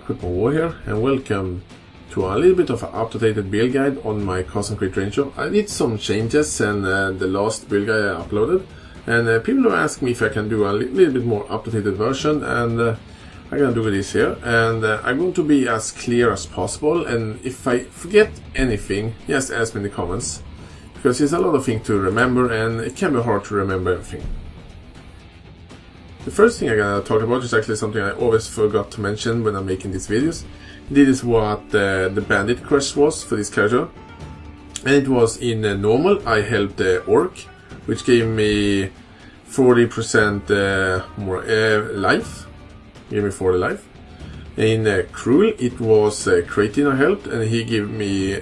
Put my war here, and welcome to a little bit of an updated build guide on my custom crit ranger. I did some changes in the last build guide I uploaded, and people have asked me if I can do a little bit more updated version, and I'm gonna do this here, and I'm going to be as clear as possible, and if I forget anything, just ask me in the comments, because it's a lot of things to remember, and it can be hard to remember everything. The first thing I'm gonna talk about is actually something I always forgot to mention when I'm making these videos. This is what the bandit quest was for this character, and it was in normal. I helped the orc, which gave me 40% more life. Gave me 40 life. In cruel, it was Cretin I helped, and he gave me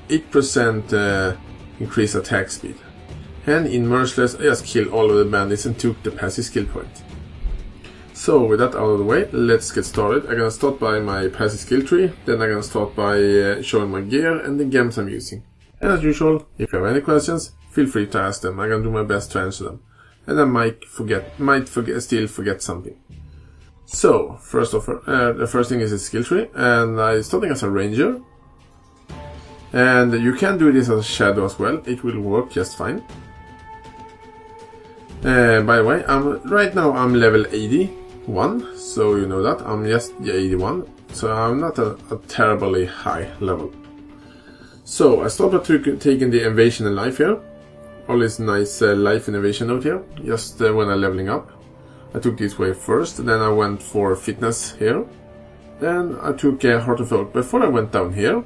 8% increased attack speed. And in Merciless, I just killed all of the bandits and took the passive skill point. So with that out of the way, let's get started. I'm gonna start by my passive skill tree, then I'm gonna start by showing my gear and the gems I'm using. And as usual, if you have any questions, feel free to ask them. I'm gonna do my best to answer them. And I might still forget something. So, first off, the first thing is a skill tree, and I'm starting as a ranger. And you can do this as a shadow as well, it will work just fine. By the way, right now I'm level 81, so you know that, I'm just 81, so I'm not a terribly high level. So I start by taking the invasion and life here, all this nice life innovation note here, just when I'm leveling up. I took this way first, then I went for fitness here, then I took Heart of Oak. Before I went down here,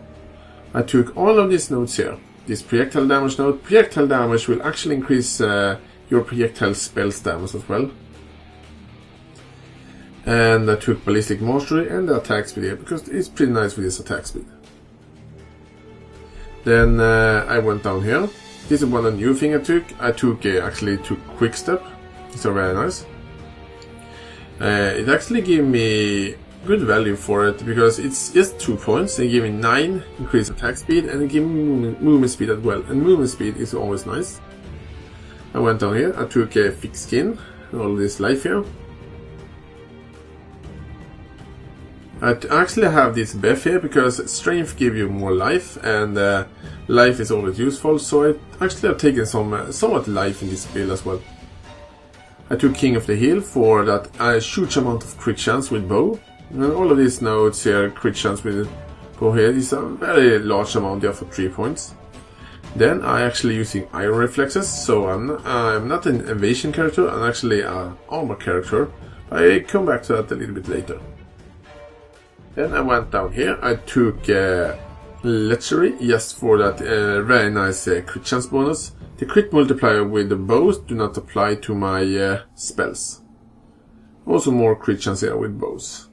I took all of these notes here. This projectile damage note. Projectile damage will actually increase your projectile spells damage as well. And I took ballistic mastery and the attack speed here, because it's pretty nice with this attack speed. Then I went down here. This is one of the new things I took. Actually took quick step. These are very nice. It actually gave me good value for it, because it's just 2 points. They give me 9 increased attack speed, and they give me movement speed as well. And movement speed is always nice. I went down here. I took a thick skin and all this life here. I actually have this buff here because strength gives you more life, and life is always useful. So I actually have taken somewhat life in this build as well. I took King of the Hill for that huge amount of crit chance with bow. And all of these notes here, crit chance with bow here, is a very large amount there for 3 points. Then I actually using iron reflexes, so I'm not an evasion character, I'm actually an armor character. I come back to that a little bit later. Then I went down here, I took lechery just for that very nice crit chance bonus. The crit multiplier with the bows do not apply to my spells. Also more crit chance here with bows.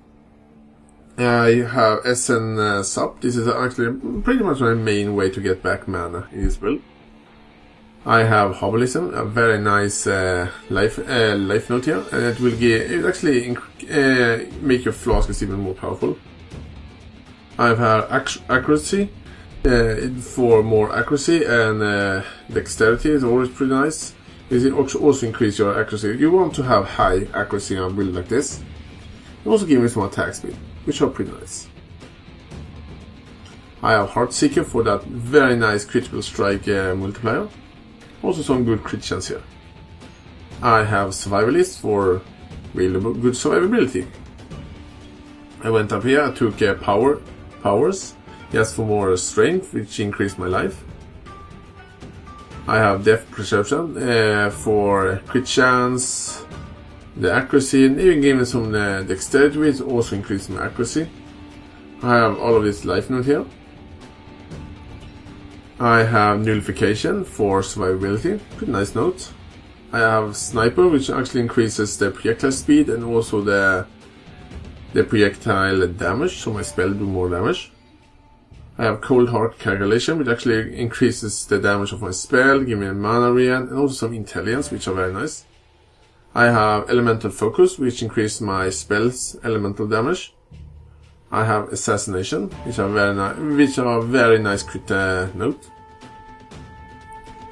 I have SN Sup. This is actually pretty much my main way to get back mana in this build. I have Herbalism, a very nice life note here, and it actually make your flasks even more powerful. I have accuracy for more accuracy, and dexterity is always pretty nice. It also increase your accuracy. You want to have high accuracy on a build like this. It also gives me some attack speed, which are pretty nice. I have Heartseeker for that very nice critical strike multiplier. Also some good crit chance here. I have Survivalist for really good survivability. I went up here, I took powers, just for more strength, which increased my life. I have Depth Perception for crit chance, the accuracy, and even gave me some dexterity, which also increased my accuracy. I have all of this life note here. I have Nullification for survivability, pretty nice note. I have Sniper, which actually increases the projectile speed and also the projectile damage, so my spell do more damage. I have Cold Heart Calculation, which actually increases the damage of my spell, give me a mana regen, and also some intelligence, which are very nice. I have Elemental Focus, which increases my spell's elemental damage. I have Assassination, which are very nice crit note.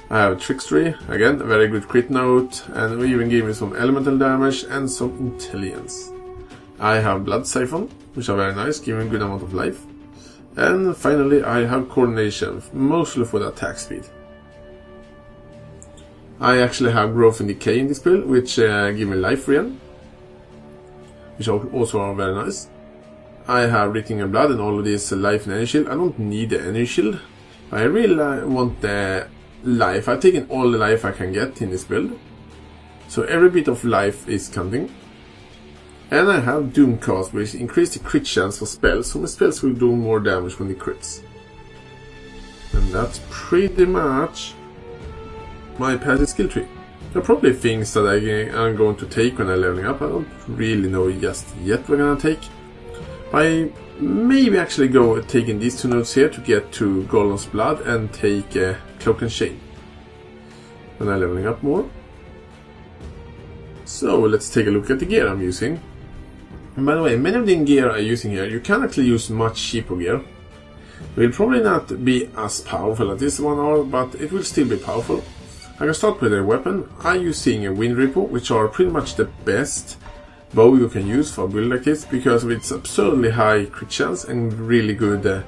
I have Trickstery, again a very good crit note, and we even give me some elemental damage and some intelligence. I have Blood Siphon, which are very nice, giving a good amount of life. And finally I have coordination, mostly for the attack speed. I actually have growth and decay in this build, which give me life regen, which also are very nice. I have Written in Blood and all of this life and energy shield. I don't need the energy shield. I really want the life. I've taken all the life I can get in this build. So every bit of life is counting. And I have Doomcast, which increases the crit chance for spells, so my spells will do more damage when they crits. And that's pretty much my passive skill tree. There are probably things that I'm going to take when I'm leveling up. I don't really know just yet what I'm going to take. I maybe actually go taking these 2 notes here to get to Golem's Blood and take Cloak and Chain when I'm leveling up more. So let's take a look at the gear I'm using. And by the way, many of the gear I'm using here, you can actually use much cheaper gear. It will probably not be as powerful as this one are, but it will still be powerful. I can start with a weapon. I'm using a Wind Ripple, which are pretty much the best bow you can use for a build like this, because of its absurdly high crit chance and really good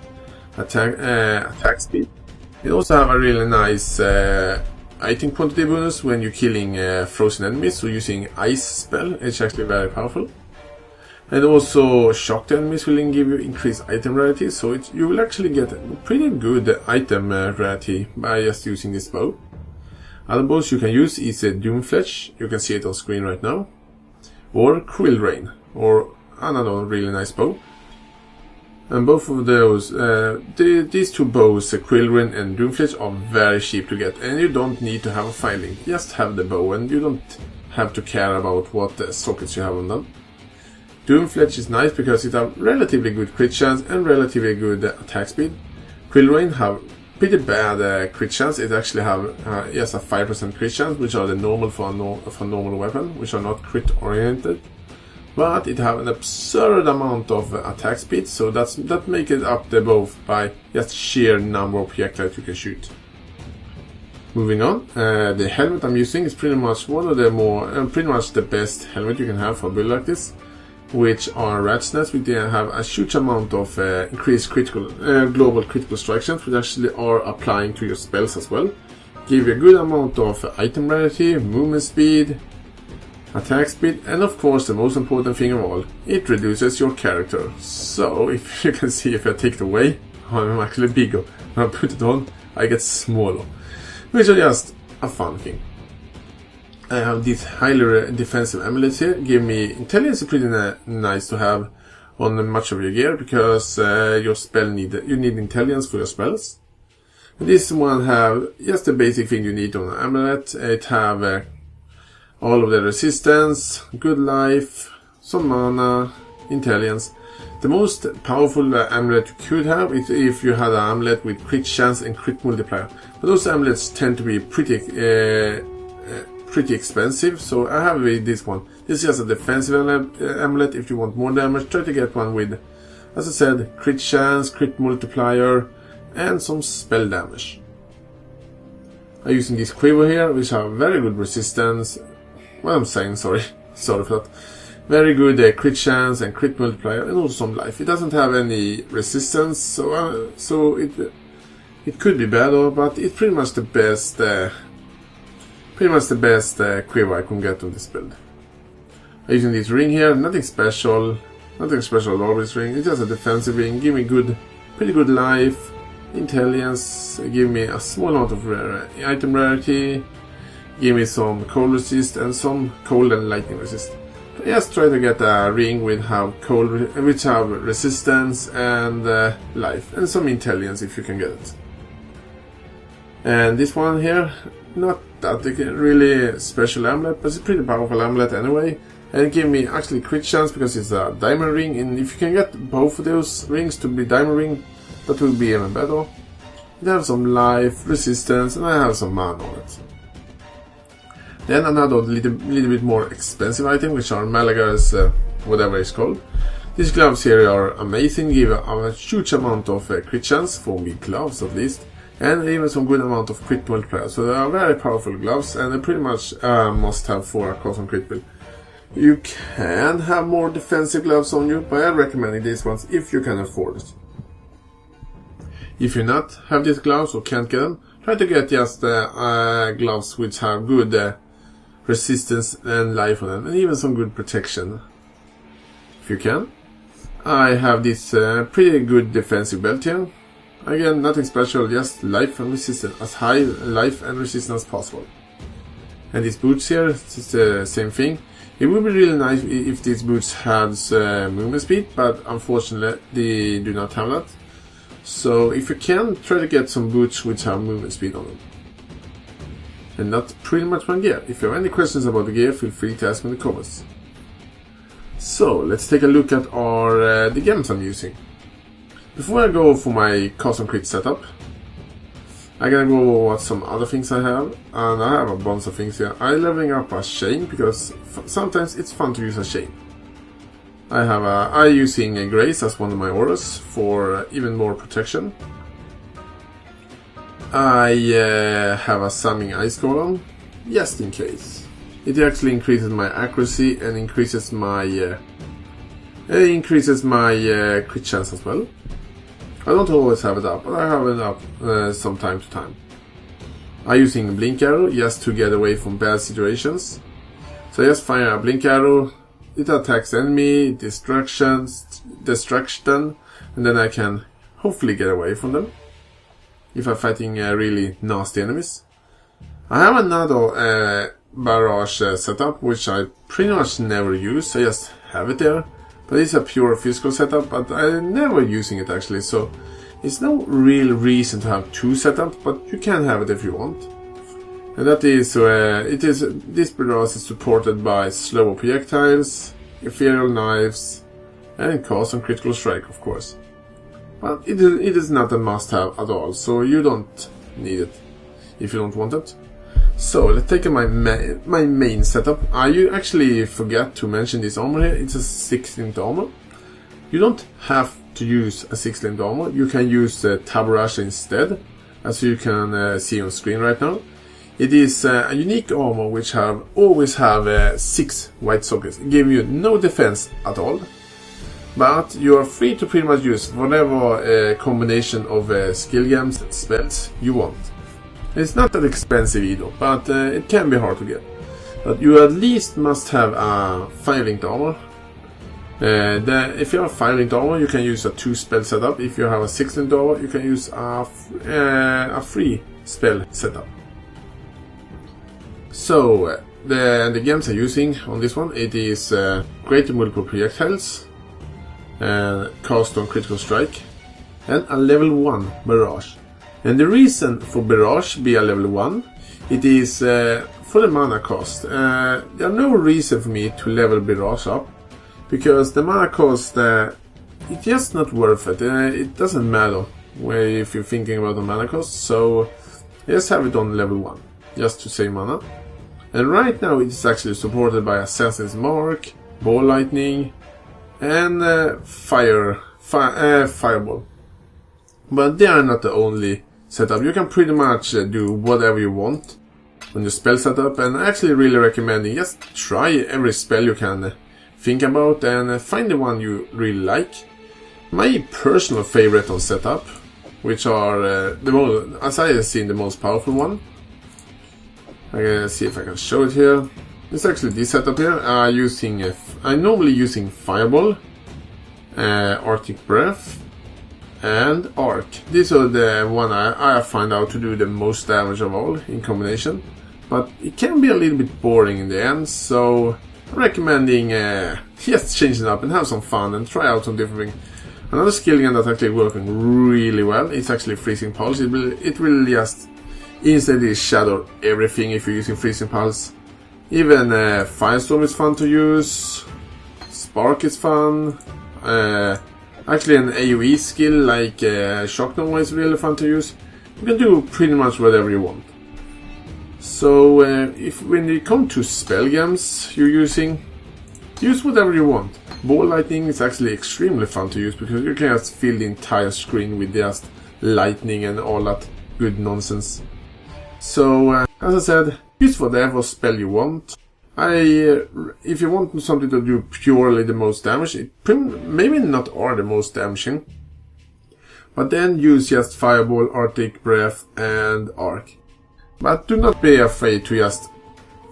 attack speed. It also have a really nice item quantity bonus when you're killing frozen enemies, so using ice spell, it's actually very powerful. And also shocked enemies will give you increased item rarity, so you will actually get a pretty good item rarity by just using this bow. Other bows you can use is a Doomfletch, you can see it on screen right now, or Quill Rain, or another really nice bow. And both of those, these 2 bows, Quill Rain and Doomfletch, are very cheap to get, and you don't need to have a file link, just have the bow and you don't have to care about what sockets you have on them. Doomfletch is nice because it has relatively good crit chance and relatively good attack speed. Quill Rain have pretty bad crit chance. It actually have just a 5% crit chance, which are the normal for a normal weapon, which are not crit oriented. But it have an absurd amount of attack speed, so that makes it up there both by just sheer number of projectiles you can shoot. Moving on, the helmet I'm using is pretty much one of the pretty much the best helmet you can have for a build like this, which are Rat's Nest, which they have a huge amount of increased global critical strike chance, which actually are applying to your spells as well. Give you a good amount of item rarity, movement speed, attack speed, and of course the most important thing of all, it reduces your character. So if you can see, if I take it away, I'm actually bigger. When I put it on, I get smaller, which is just a fun thing. I have these highly defensive amulets here. Give me intelligence, is pretty nice to have on much of your gear, because your spell you need intelligence for your spells. And this one have just the basic thing you need on an amulet. It have all of the resistance, good life, some mana, intelligence. The most powerful amulet you could have is if you had an amulet with crit chance and crit multiplier. But those amulets tend to be pretty expensive, so I have this one. This is just a defensive amulet. If you want more damage, try to get one with, as I said, crit chance, crit multiplier, and some spell damage. I'm using this quiver here, which have very good resistance. What I'm saying, sorry for that. Very good crit chance and crit multiplier, and also some life. It doesn't have any resistance, so it could be better, but it's pretty much the best. Quiver I can get on this build. I'm using this ring here, nothing special at all with this ring. It's just a defensive ring, give me pretty good life, intelligence, give me a small amount of item rarity, give me some cold resist and some cold and lightning resist. Just try to get a ring which have resistance and life, and some intelligence if you can get it. And this one here, not that really special amulet, but it's a pretty powerful amulet anyway. And it gave me actually crit chance because it's a diamond ring, and if you can get both of those rings to be diamond ring, that will be even better. It has some life, resistance, and I have some mana on it. Then another little bit more expensive item, which are Malagar's whatever it's called. These gloves here are amazing, give a huge amount of crit chance, for me gloves at least, and even some good amount of crit multiplier. So they are very powerful gloves, and they pretty much must have for a custom crit build. You can have more defensive gloves on you, but I recommend these ones if you can afford it. If you not have these gloves or can't get them, try to get just gloves which have good resistance and life on them, and even some good protection. If you can. I have this pretty good defensive belt here. Again, nothing special, just life and resistance, as high life and resistance as possible. And these boots here, it's the same thing. It would be really nice if these boots had movement speed, but unfortunately they do not have that. So if you can, try to get some boots which have movement speed on them. And that's pretty much my gear. If you have any questions about the gear, feel free to ask me in the comments. So let's take a look at the gems I'm using. Before I go for my custom crit setup, I'm gonna go over what some other things I have, and I have a bunch of things here. I'm leveling up a chain because sometimes it's fun to use a chain. I'm using a Grace as one of my auras for even more protection. I have a Summoning Ice Golem, just in case. It actually increases my accuracy and increases my crit chance as well. I don't always have it up, but I have it up some time to time. I'm using Blink Arrow just to get away from bad situations. So I just fire a Blink Arrow, it attacks enemy, destruction, and then I can hopefully get away from them if I'm fighting really nasty enemies. I have another barrage setup, which I pretty much never use, I just have it there. But it's a pure physical setup, but I'm never using it actually, so it's no real reason to have two setups, but you can have it if you want. And that is, this barrage is supported by slower projectiles, ethereal knives, and custom critical strike, of course. But it is not a must-have at all, so you don't need it if you don't want it. So let's take my main setup. I actually forgot to mention this armor here. It's a 6-linked armor. You don't have to use a 6-linked armor. You can use Tabarasha instead, as you can see on screen right now. It is a unique armor which always have 6 white sockets. It gives you no defense at all, but you are free to pretty much use whatever combination of skill gems and spells you want. It's not that expensive either, but it can be hard to get. But you at least must have a 5-linked armor. If you have a 5-linked armor, you can use a 2-spell setup. If you have a 6-linked armor, you can use a 3-spell setup. So the gems I'm using on this one, it is greater multiple projectiles, cast on critical strike, and a level 1 barrage. And the reason for barrage be a level 1, it is for the mana cost. There are no reason for me to level barrage up, because the mana cost, it's just not worth it. It doesn't matter if you're thinking about the mana cost, so just have it on level 1, just to save mana. And right now it is actually supported by Assassin's Mark, Ball Lightning, and Fireball. But they are not the only setup. You can pretty much do whatever you want on your spell setup, and I actually really recommending just try every spell you can think about and find the one you really like. My personal favorite on setup, which are the most, as I have seen, the most powerful one. I'm gonna see if I can show it here. It's actually this setup here. I'm normally using Fireball, Arctic Breath, and Arc. These are the one I find out to do the most damage of all in combination. But it can be a little bit boring in the end, so I'm recommending just change it up and have some fun and try out some different things. Another skill gun that's actually working really well is actually Freezing Pulse. It will just instantly shadow everything if you're using Freezing Pulse. Even Firestorm is fun to use, Spark is fun, actually an AoE skill like Shock Nova is really fun to use. You can do pretty much whatever you want. So when you come to spell gems you're using, use whatever you want. Ball Lightning is actually extremely fun to use because you can just fill the entire screen with just lightning and all that good nonsense. So as I said, use whatever spell you want. If you want something to do purely the most damage, maybe not are the most damaging. But then use just Fireball, Arctic Breath and Arc. But do not be afraid to just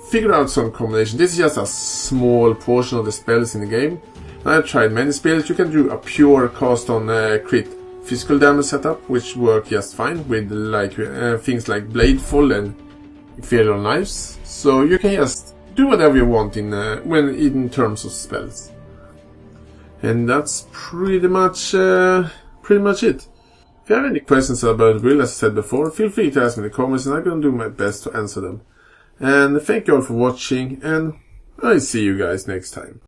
figure out some combination. This is just a small portion of the spells in the game. I've tried many spells. You can do a pure cast on crit physical damage setup, which work just fine with like things like Bladeful and Ethereal Knives. So you can just do whatever you want in terms of spells. And that's pretty much it. If you have any questions about the build, as I said before, feel free to ask me in the comments and I'm going to do my best to answer them. And thank you all for watching, and I'll see you guys next time.